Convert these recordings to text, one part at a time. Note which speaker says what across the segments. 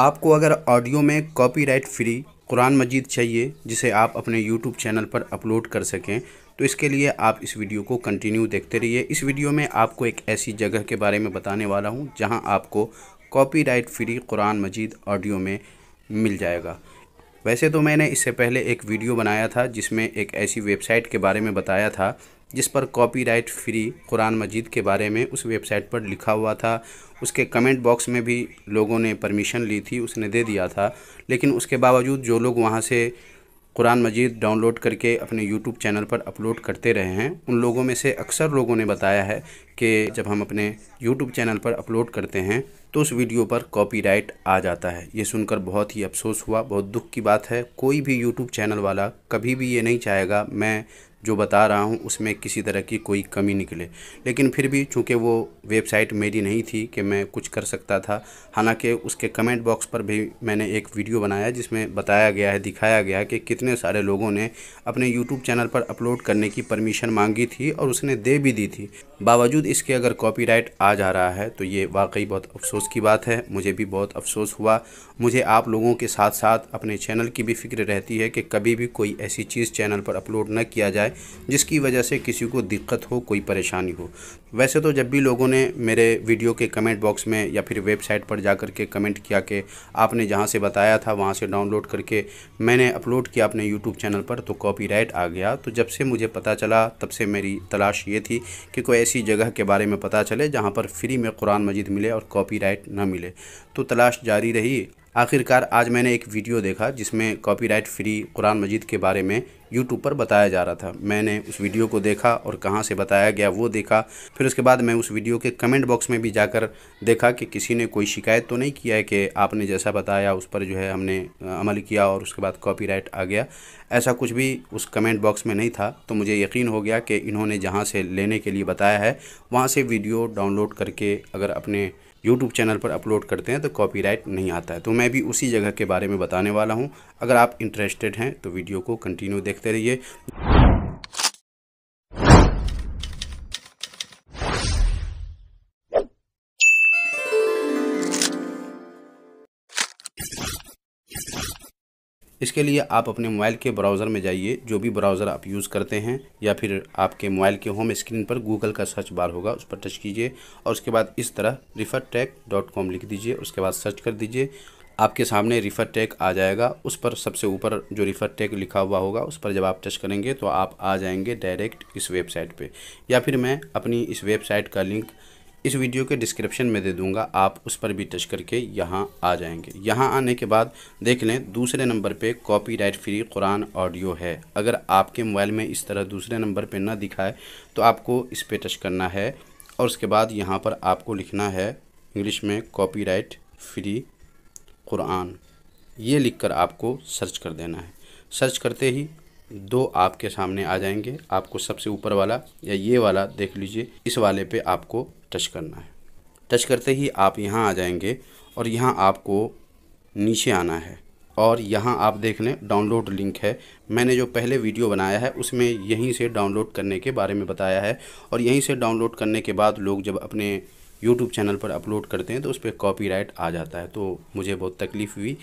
Speaker 1: आपको अगर ऑडियो में कॉपीराइट फ्री कुरान मजीद चाहिए जिसे आप अपने यूट्यूब चैनल पर अपलोड कर सकें, तो इसके लिए आप इस वीडियो को कंटिन्यू देखते रहिए। इस वीडियो में आपको एक ऐसी जगह के बारे में बताने वाला हूं जहां आपको कॉपीराइट फ्री कुरान मजीद ऑडियो में मिल जाएगा। वैसे तो मैंने इससे पहले एक वीडियो बनाया था जिसमें एक ऐसी वेबसाइट के बारे में बताया था जिस पर कॉपीराइट फ्री कुरान मजीद के बारे में उस वेबसाइट पर लिखा हुआ था। उसके कमेंट बॉक्स में भी लोगों ने परमिशन ली थी, उसने दे दिया था, लेकिन उसके बावजूद जो लोग वहाँ से कुरान मजीद डाउनलोड करके अपने यूट्यूब चैनल पर अपलोड करते रहे हैं, उन लोगों में से अक्सर लोगों ने बताया है कि जब हम अपने यूट्यूब चैनल पर अपलोड करते हैं तो उस वीडियो पर कॉपीराइट आ जाता है। ये सुनकर बहुत ही अफसोस हुआ, बहुत दुख की बात है। कोई भी यूट्यूब चैनल वाला कभी भी ये नहीं चाहेगा मैं जो बता रहा हूँ उसमें किसी तरह की कोई कमी निकले, लेकिन फिर भी चूँकि वो वेबसाइट मेरी नहीं थी कि मैं कुछ कर सकता था। हालांकि उसके कमेंट बॉक्स पर भी मैंने एक वीडियो बनाया जिसमें बताया गया है, दिखाया गया है कि कितने सारे लोगों ने अपने यूट्यूब चैनल पर अपलोड करने की परमिशन मांगी थी और उसने दे भी दी थी। बावजूद इसके अगर कॉपीराइट आ जा रहा है तो ये वाकई बहुत अफसोस की बात है। मुझे भी बहुत अफसोस हुआ। मुझे आप लोगों के साथ साथ अपने चैनल की भी फिक्र रहती है कि कभी भी कोई ऐसी चीज़ चैनल पर अपलोड न किया जाए जिसकी वजह से किसी को दिक्कत हो, कोई परेशानी हो। वैसे तो जब भी लोगों ने मेरे वीडियो के कमेंट बॉक्स में या फिर वेबसाइट पर जा कर के कमेंट किया कि आपने जहां से बताया था वहां से डाउनलोड करके मैंने अपलोड किया अपने यूट्यूब चैनल पर तो कॉपीराइट आ गया, तो जब से मुझे पता चला तब से मेरी तलाश ये थी कि कोई ऐसी जगह के बारे में पता चले जहाँ पर फ्री में कुरान मजीद मिले और कॉपीराइट ना मिले। तो तलाश जारी रही। आखिरकार आज मैंने एक वीडियो देखा जिसमें कॉपीराइट फ्री कुरान मजीद के बारे में यूट्यूब पर बताया जा रहा था। मैंने उस वीडियो को देखा और कहाँ से बताया गया वो देखा। फिर उसके बाद मैं उस वीडियो के कमेंट बॉक्स में भी जाकर देखा कि किसी ने कोई शिकायत तो नहीं किया है कि आपने जैसा बताया उस पर जो है हमने अमल किया और उसके बाद कॉपीराइट आ गया। ऐसा कुछ भी उस कमेंट बॉक्स में नहीं था। तो मुझे यकीन हो गया कि इन्होंने जहाँ से लेने के लिए बताया है वहाँ से वीडियो डाउनलोड करके अगर अपने यूट्यूब चैनल पर अपलोड करते हैं तो कॉपीराइट नहीं आता है। तो मैं भी उसी जगह के बारे में बताने वाला हूं। अगर आप इंटरेस्टेड हैं तो वीडियो को कंटिन्यू देखते रहिए। इसके लिए आप अपने मोबाइल के ब्राउज़र में जाइए, जो भी ब्राउज़र आप यूज़ करते हैं, या फिर आपके मोबाइल के होम स्क्रीन पर गूगल का सर्च बार होगा, उस पर टच कीजिए और उसके बाद इस तरह refertech.com लिख दीजिए। उसके बाद सर्च कर दीजिए, आपके सामने रिफरटेक आ जाएगा। उस पर सबसे ऊपर जो रिफरटेक लिखा हुआ होगा उस पर जब आप टच करेंगे तो आप आ जाएंगे डायरेक्ट इस वेबसाइट पे, या फिर मैं अपनी इस वेबसाइट का लिंक इस वीडियो के डिस्क्रिप्शन में दे दूंगा, आप उस पर भी टच करके यहाँ आ जाएंगे। यहाँ आने के बाद देख लें दूसरे नंबर पे कॉपीराइट फ्री कुरान ऑडियो है। अगर आपके मोबाइल में इस तरह दूसरे नंबर पे ना दिखाए तो आपको इस पर टच करना है और उसके बाद यहाँ पर आपको लिखना है इंग्लिश में कॉपीराइट फ्री कुरान, ये लिखकर आपको सर्च कर देना है। सर्च करते ही दो आपके सामने आ जाएंगे। आपको सबसे ऊपर वाला या ये वाला देख लीजिए, इस वाले पे आपको टच करना है। टच करते ही आप यहाँ आ जाएंगे और यहाँ आपको नीचे आना है और यहाँ आप देख लें डाउनलोड लिंक है। मैंने जो पहले वीडियो बनाया है उसमें यहीं से डाउनलोड करने के बारे में बताया है और यहीं से डाउनलोड करने के बाद लोग जब अपने यूट्यूब चैनल पर अपलोड करते हैं तो उस पर कॉपीराइट आ जाता है। तो मुझे बहुत तकलीफ़ हुई,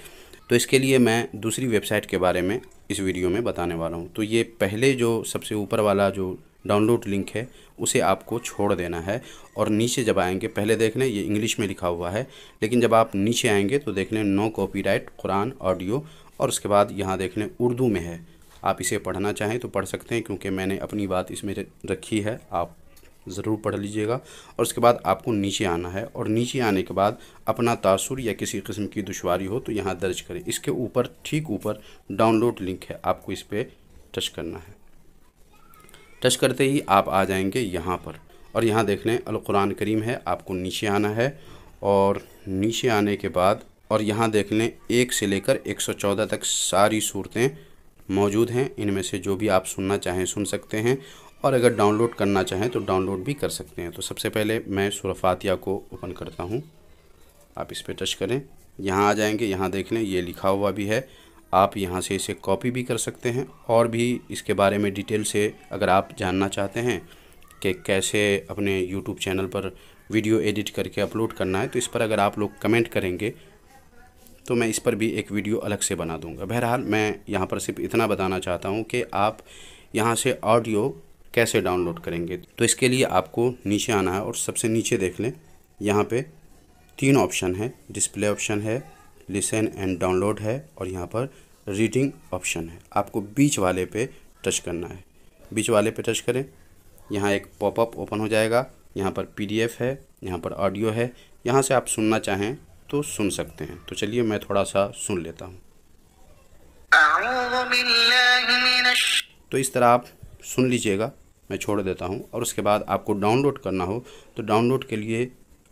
Speaker 1: तो इसके लिए मैं दूसरी वेबसाइट के बारे में इस वीडियो में बताने वाला हूँ। तो ये पहले जो सबसे ऊपर वाला जो डाउनलोड लिंक है उसे आपको छोड़ देना है और नीचे जब आएंगे, पहले देख लें ये इंग्लिश में लिखा हुआ है, लेकिन जब आप नीचे आएंगे तो देख लें नो कॉपीराइट कुरान ऑडियो, और उसके बाद यहाँ देख लें उर्दू में है। आप इसे पढ़ना चाहें तो पढ़ सकते हैं क्योंकि मैंने अपनी बात इसमें रखी है, आप ज़रूर पढ़ लीजिएगा। और उसके बाद आपको नीचे आना है और नीचे आने के बाद अपना तासुर या किसी किस्म की दुश्वारी हो तो यहाँ दर्ज करें। इसके ऊपर ठीक ऊपर डाउनलोड लिंक है, आपको इस पर टच करना है। टच करते ही आप आ जाएंगे यहाँ पर और यहाँ देख लें अल कुरान करीम है, आपको नीचे आना है और नीचे आने के बाद और यहाँ देख लें 1 से लेकर 114 तक सारी सूरतें मौजूद हैं। इनमें से जो भी आप सुनना चाहें सुन सकते हैं और अगर डाउनलोड करना चाहें तो डाउनलोड भी कर सकते हैं। तो सबसे पहले मैं सूरह फातिहा को ओपन करता हूं, आप इस पर टच करें, यहाँ आ जाएंगे। यहाँ देख लें ये लिखा हुआ भी है, आप यहाँ से इसे कॉपी भी कर सकते हैं और भी इसके बारे में डिटेल से अगर आप जानना चाहते हैं कि कैसे अपने यूट्यूब चैनल पर वीडियो एडिट करके अपलोड करना है तो इस पर अगर आप लोग कमेंट करेंगे तो मैं इस पर भी एक वीडियो अलग से बना दूंगा। बहरहाल मैं यहाँ पर सिर्फ इतना बताना चाहता हूँ कि आप यहाँ से ऑडियो कैसे डाउनलोड करेंगे। तो इसके लिए आपको नीचे आना है और सबसे नीचे देख लें, यहाँ पे 3 ऑप्शन है, डिस्प्ले ऑप्शन है, लिसन एंड डाउनलोड है और यहाँ पर रीडिंग ऑप्शन है। आपको बीच वाले पे टच करना है। बीच वाले पे टच करें, यहाँ एक पॉपअप ओपन हो जाएगा। यहाँ पर PDF है, यहाँ पर ऑडियो है। यहाँ से आप सुनना चाहें तो सुन सकते हैं। तो चलिए मैं थोड़ा सा सुन लेता हूँ। तो इस तरह आप सुन लीजिएगा, मैं छोड़ देता हूँ। और उसके बाद आपको डाउनलोड करना हो तो डाउनलोड के लिए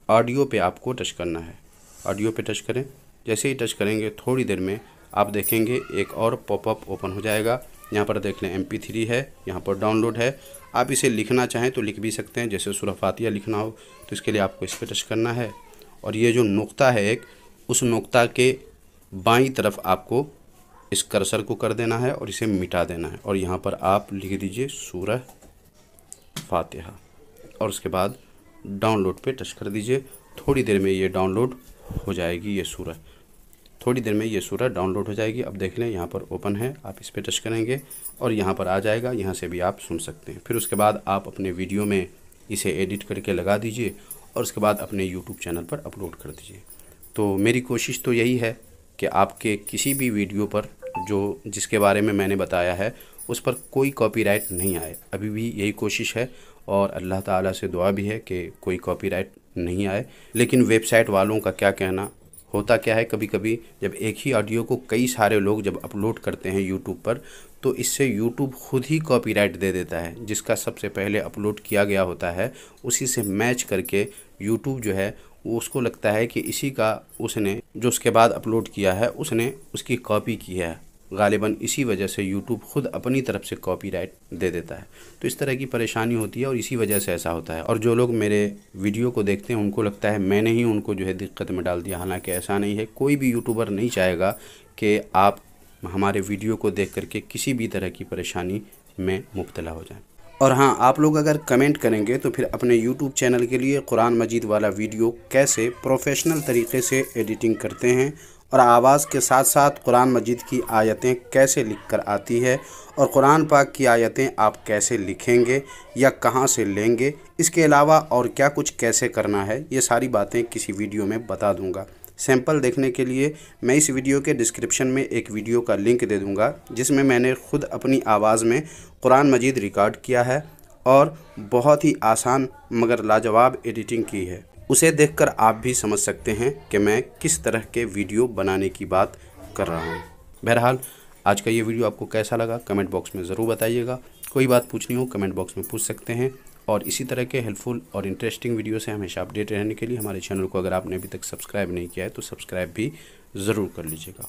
Speaker 1: ऑडियो पे आपको टच करना है। ऑडियो पे टच करें, जैसे ही टच करेंगे थोड़ी देर में आप देखेंगे एक और पॉपअप ओपन हो जाएगा। यहाँ पर देख लें MP3 है, यहाँ पर डाउनलोड है। आप इसे लिखना चाहें तो लिख भी सकते हैं, जैसे सूरह फातिहा लिखना हो तो इसके लिए आपको इस पर टच करना है। और ये जो नुक्ता है एक, उस नुक्ता के बाईं तरफ आपको इस कर्सर को कर देना है और इसे मिटा देना है। और यहाँ पर आप लिख दीजिए सूरह फातिहा और उसके बाद डाउनलोड पे टच कर दीजिए। थोड़ी देर में ये डाउनलोड हो जाएगी। ये सूरह थोड़ी देर में ये सूरह डाउनलोड हो जाएगी। अब देख लें यहाँ पर ओपन है, आप इस पर टच करेंगे और यहाँ पर आ जाएगा। यहाँ से भी आप सुन सकते हैं। फिर उसके बाद आप अपने वीडियो में इसे एडिट करके लगा दीजिए और उसके बाद अपने YouTube चैनल पर अपलोड कर दीजिए। तो मेरी कोशिश तो यही है कि आपके किसी भी वीडियो पर जो जिसके बारे में मैंने बताया है उस पर कोई कॉपीराइट नहीं आए। अभी भी यही कोशिश है और अल्लाह ताला से दुआ भी है कि कोई कॉपीराइट नहीं आए। लेकिन वेबसाइट वालों का क्या कहना, होता क्या है, कभी कभी जब एक ही ऑडियो को कई सारे लोग जब अपलोड करते हैं यूट्यूब पर तो इससे यूट्यूब खुद ही कॉपीराइट दे देता है। जिसका सबसे पहले अपलोड किया गया होता है उसी से मैच करके यूट्यूब जो है वो उसको लगता है कि इसी का उसने जो उसके बाद अपलोड किया है उसने उसकी कॉपी की है। गालिबन इसी वजह से यूट्यूब खुद अपनी तरफ से कॉपीराइट दे देता है। तो इस तरह की परेशानी होती है और इसी वजह से ऐसा होता है। और जो लोग मेरे वीडियो को देखते हैं उनको लगता है मैंने ही उनको जो है दिक्कत में डाल दिया, हालांकि ऐसा नहीं है। कोई भी यूट्यूबर नहीं चाहेगा कि आप हमारे वीडियो को देख करके किसी भी तरह की परेशानी में मुब्तला हो जाएं। और हाँ, आप लोग अगर कमेंट करेंगे तो फिर अपने YouTube चैनल के लिए कुरान मजीद वाला वीडियो कैसे प्रोफेशनल तरीके से एडिटिंग करते हैं और आवाज़ के साथ साथ कुरान मजीद की आयतें कैसे लिखकर आती है और कुरान पाक की आयतें आप कैसे लिखेंगे या कहाँ से लेंगे, इसके अलावा और क्या कुछ कैसे करना है, ये सारी बातें किसी वीडियो में बता दूंगा। सैंपल देखने के लिए मैं इस वीडियो के डिस्क्रिप्शन में एक वीडियो का लिंक दे दूंगा जिसमें मैंने खुद अपनी आवाज़ में कुरान मजीद रिकॉर्ड किया है और बहुत ही आसान मगर लाजवाब एडिटिंग की है। उसे देखकर आप भी समझ सकते हैं कि मैं किस तरह के वीडियो बनाने की बात कर रहा हूँ। बहरहाल आज का ये वीडियो आपको कैसा लगा कमेंट बॉक्स में ज़रूर बताइएगा। कोई बात पूछनी हो कमेंट बॉक्स में पूछ सकते हैं। और इसी तरह के हेल्पफुल और इंटरेस्टिंग वीडियो से हमेशा अपडेट रहने के लिए हमारे चैनल को अगर आपने अभी तक सब्सक्राइब नहीं किया है तो सब्सक्राइब भी ज़रूर कर लीजिएगा।